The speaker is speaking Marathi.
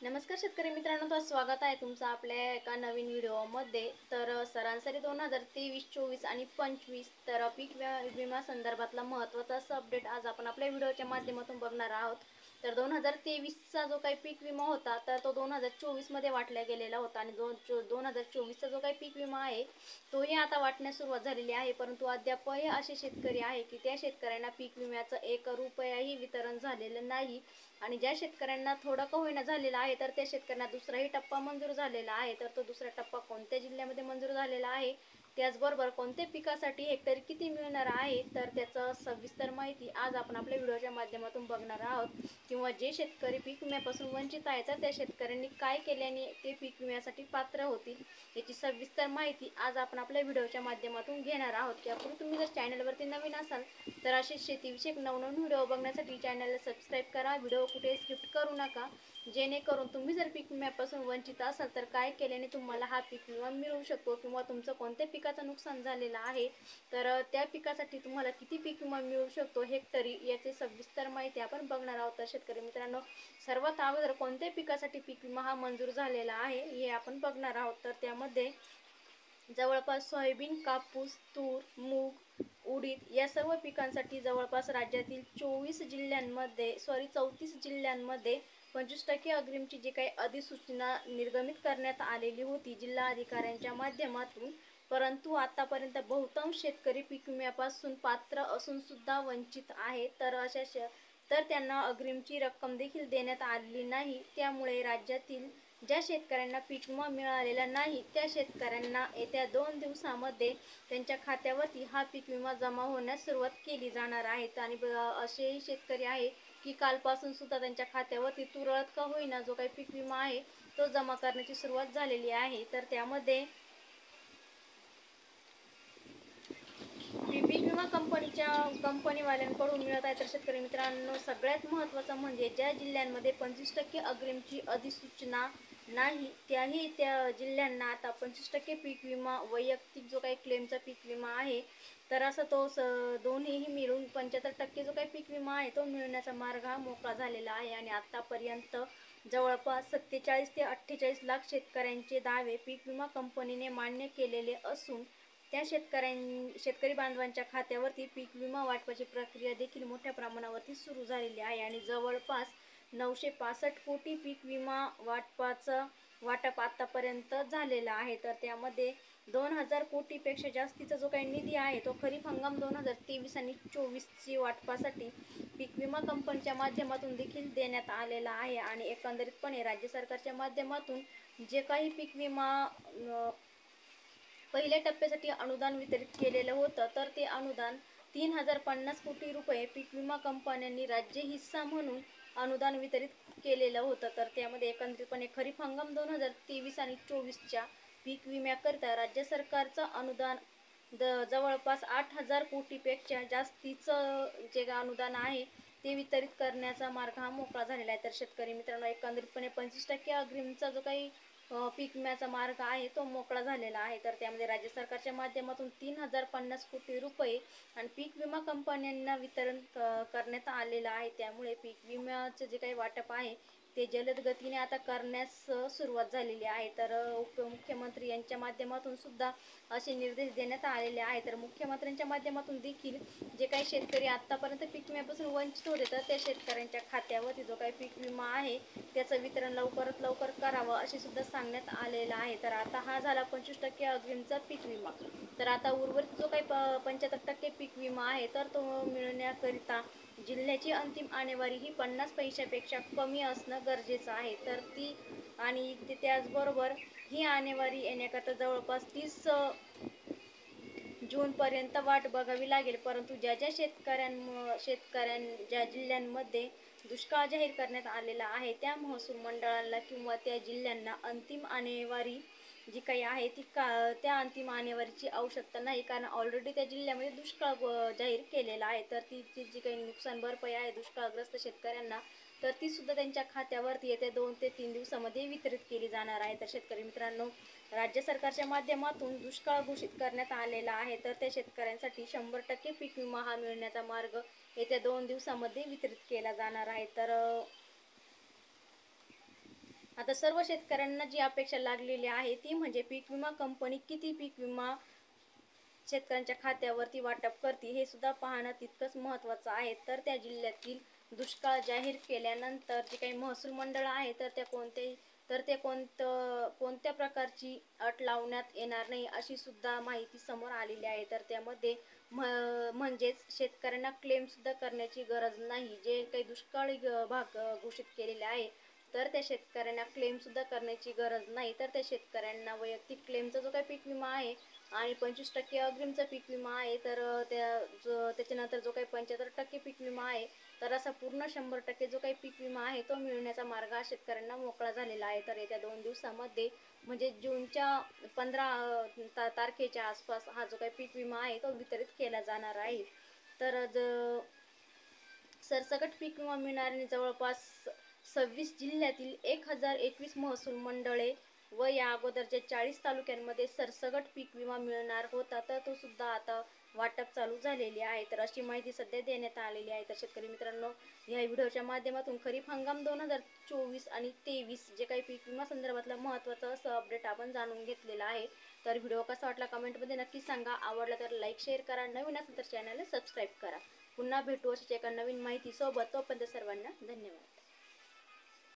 नमस्कार शेतकरी मित्रांनो, तर स्वागत आहे तुमचं आपल्या एका नवीन व्हिडिओमध्ये। तर सरासरी 2023-24 आणि 25 तर पीक विमा संदर्भातला महत्त्वाचा असा अपडेट आज आपण आपल्या व्हिडिओच्या माध्यमातून बघणार आहोत। तर 2023चा जो काही पीक विमा होता तर तो 2024मध्ये वाटला गेलेला होता आणि 2024चा जो काही पीक विमा आहे तोही आता वाटण्यास सुरुवात झालेली आहे। परंतु अद्यापही असे शेतकरी आहे की त्या शेतकऱ्यांना पीक विम्याचं 1 रुपयाही वितरण झालेलं नाही आणि ज्या शेतकऱ्यांना थोडं का होईना झालेला आहे तर त्या शेतकऱ्यांना दुसराही टप्पा मंजूर झालेला आहे। तर तो दुसरा टप्पा कोणत्या जिल्ह्यामध्ये मंजूर झालेला आहे, त्याचबरोबर कोणत्या पिकासाठी हेक्टरी किती मिळणार आहे, तर त्याचं सविस्तर माहिती आज आपण आपल्या व्हिडिओच्या माध्यमातून बघणार आहोत। किंवा जे शेतकरी पीक विम्यापासून वंचित आहे तर त्या शेतकऱ्यांनी काय केल्याने ते पीक विम्यासाठी पात्र होतील याची सविस्तर माहिती आज आपण आपल्या व्हिडिओच्या माध्यमातून घेणार आहोत। त्यापूर्वी तुम्ही जर चॅनलवरती नवीन असाल तर असे शेतीविषयक नवनवीन व्हिडिओ बघण्यासाठी चॅनलला सबस्क्राईब करा, व्हिडिओ कुठे स्किप करू नका, जेणेकरून तुम्ही जर पीक विम्यापासून वंचित असाल तर काय केल्याने तुम्हाला हा पीक विमा मिळू शकतो किंवा तुमचं कोणत्या पिकाचं नुकसान झालेलं आहे तर त्या पिकासाठी तुम्हाला किती पीक विमा मिळू शकतो हेक्टरी याची सविस्तर माहिती आपण बघणार आहोत। तर शेतकरी मित्रांनो, सर्वात अगोदर कोणत्या पिकासाठी पीक विमा हा मंजूर झालेला आहे हे आपण बघणार आहोत। तर त्यामध्ये जवळपास सोयाबीन, कापूस, तूर, मूग, उडीद या सर्व पिकांसाठी जवळपास राज्यातील 34 जिल्ह्यांमध्ये 25% अग्रिमची जी काही अधिसूचना निर्गमित करण्यात आलेली होती जिल्हा अधिकाऱ्यांच्या माध्यमातून, परंतु आतापर्यंत बहुतांश शेतकरी पीक विम्यापासून पात्र असून सुद्धा वंचित आहे। तर त्यांना अग्रिमची रक्कम देखील देण्यात आलेली नाही। त्यामुळे राज्यातील ज्या शेतकऱ्यांना पीक विमा मिळालेला नाही त्या शेतकऱ्यांना येत्या 2 दिवसामध्ये त्यांच्या खात्यावरती हा पीक विमा जमा होण्यास सुरुवात केली जाणार आहे। आणि असेही शेतकरी आहे की कालपासून सुद्धा त्यांच्या खात्यावरती तुरळक का होईना जो काही पीक विमा आहे तो जमा करण्याची सुरुवात झालेली आहे। तर त्यामध्ये पीक विमा कंपनीवाल्यांकडून मिळत आहे। तर शेतकरी मित्रांनो, सगळ्यात महत्त्वाचं म्हणजे ज्या जिल्ह्यांमध्ये 25% अग्रिमची अधिसूचना नाही त्या जिल्ह्यांना आता 25% पीक विमा, वैयक्तिक जो काही क्लेमचा पीक विमा आहे तर असं तो दोन्हीही मिळून 75% जो काही पीक विमा आहे तो मिळण्याचा मार्ग हा मोकळा झालेला आहे। आणि आतापर्यंत जवळपास 47 ते 48 लाख शेतकऱ्यांचे दावे पीक विमा कंपनीने मान्य केलेले असून त्या शेतकरी बांधवांच्या खात्यावरती पीक विमा वाटपाची प्रक्रिया देखील मोठ्या प्रमाणावरती सुरू झालेली आहे आणि जवळपास 965 कोटी पीक विमा वाटप आतापर्यंत झालेला आहे। तर त्यामध्ये 2000 कोटीपेक्षा जास्तीचा जो काही निधी आहे तो खरीप हंगाम 2023 आणि 24ची वाटपासाठी पीक विमा कंपनीच्या माध्यमातून देखील देण्यात आलेला आहे। आणि एकंदरीतपणे राज्य सरकारच्या माध्यमातून जे काही पीक विमा पहिल्या टप्प्यासाठी अनुदान वितरित केलेलं होतं तर ते अनुदान 3050 कोटी रुपये पीक विमा कंपन्यांनी राज्य हिस्सा म्हणून अनुदान वितरित केलेलं होतं। तर त्यामध्ये एकंदरीतपणे खरीप हंगाम 2023 आणि 24च्या पीक विम्याकरिता राज्य सरकारचं अनुदान जवळपास 8000 कोटीपेक्षा जास्तीचं जे अनुदान आहे ते वितरित करण्याचा मार्ग हा मोकळा झालेला आहे। तर शेतकरी मित्रांनो, एकंदरीतपणे 25% अग्रिमचा जो काही पीक विम्याचा मार्ग आहे तो मोकळा झालेला आहे। तर त्यामध्ये राज्य सरकारच्या माध्यमातून 3050 कोटी रुपये आणि पीक विमा कंपन्यांना वितरण करण्यात आलेलं आहे। त्यामुळे पीक विम्याचे जे काही वाटप आहे ते जलद गतीने आता करण्यास सुरुवात झालेली आहे। तर उपमुख्यमंत्री यांच्या माध्यमातून सुद्धा असे निर्देश देण्यात आलेले आहे। तर मुख्यमंत्र्यांच्या माध्यमातून देखील जे काही शेतकरी आतापर्यंत पीक विम्यापासून वंचित होते तर त्या शेतकऱ्यांच्या खात्यावरती जो काही पीक विमा आहे त्याचं वितरण लवकरात लवकर करावं असे सुद्धा सांगण्यात आलेलं आहे। तर आता हा झाला 25% अग्रिमचा पीक विमा। तर आता उर्वरित जो काही 75% पीक विमा आहे तर तो मिळण्याकरिता जिल्ह्याची अंतिम आणेवारी ही 50 पैशापेक्षा कमी असणं गरजेचं आहे। तर ती आणि त्याचबरोबर ही आणेवारी येण्याकरता जवळपास 30 जूनपर्यंत वाट बघावी लागेल। परंतु ज्या ज्या जिल्ह्यांमध्ये दुष्काळ जाहीर करण्यात आलेला आहे त्या महसूल मंडळाला किंवा त्या जिल्ह्यांना अंतिम आणेवारी जी काही आहे त्या अंतिम आणेवारीची आवश्यकता नाही, कारण ऑलरेडी त्या जिल्ह्यामध्ये दुष्काळ जाहीर केलेला आहे। तर ती जी काही नुकसान भरपाई आहे दुष्काळग्रस्त शेतकऱ्यांना तर ती सुद्धा त्यांच्या खात्यावरती येत्या 2 ते 3 दिवसामध्ये वितरित केली जाणार आहे। तर शेतकरी मित्रांनो, राज्य सरकारच्या माध्यमातून दुष्काळ घोषित करण्यात आलेला आहे तर त्या शेतकऱ्यांसाठी 100% पीक विमा हा मिळण्याचा मार्ग येत्या 2 दिवसामध्ये वितरित केला जाणार आहे। तर आता सर्व शेतकऱ्यांना जी अपेक्षा लागलेली आहे ती म्हणजे पीक विमा कंपनी किती पीक विमा शेतकऱ्यांच्या खात्यावरती वाटप करते हे सुद्धा पाहणं तितकंच महत्त्वाचं आहे. तर त्या जिल्ह्यातील दुष्काळ जाहीर केल्यानंतर जे काही महसूल मंडळ आहे तर ते कोणत्या प्रकारची अट लावण्यात येणार नाही अशी सुद्धा माहिती समोर आलेली आहे. तर त्यामध्ये म्हणजेच शेतकऱ्यांना क्लेम सुद्धा करण्याची गरज नाही. जे काही दुष्काळी भाग घोषित केलेले आहे तर त्या शेतकऱ्यांना क्लेम सुद्धा करण्याची गरज नाही. तर त्या शेतकऱ्यांना वैयक्तिक क्लेमचा जो काही पीक विमा आहे आणि 25% अग्रिमचा पीक विमा आहे, तर त्याच्यानंतर जो काही 75% पीक विमा आहे, तर असा पूर्ण 100% जो काही पीक विमा आहे तो मिळण्याचा मार्ग हा शेतकऱ्यांना मोकळा झालेला आहे. तर येत्या 2 दिवसामध्ये म्हणजे जूनच्या 15 तारखेच्या आसपास हा जो काही पीक विमा आहे तो वितरित केला जाणार आहे. तर सरसकट पीक विमा मिळणाऱ्यांनी जवळपास 26 जिल्ह्यातील 1021 महसूल मंडळे व या अगोदरच्या 40 तालुक्यांमध्ये सरसकट पीक विमा मिळणार होता, तर तो सुद्धा आता वाटप चालू झालेली आहे. तर अशी माहिती सध्या देण्यात आलेली आहे. तर शेतकरी मित्रांनो, या व्हिडिओच्या माध्यमातून खरीप हंगाम 2024 आणि 23 जे काही पीक विमा संदर्भातलं महत्त्वाचं असं अपडेट आपण जाणून घेतलेलं आहे. तर व्हिडिओ कसा वाटला कमेंटमध्ये नक्की सांगा. आवडला तर लाईक शेअर करा. नवीन असेल तर चॅनलला सबस्क्राईब करा. पुन्हा भेटू अशाच एका नवीन माहितीसोबत. तोपर्यंत सर्वांना धन्यवाद.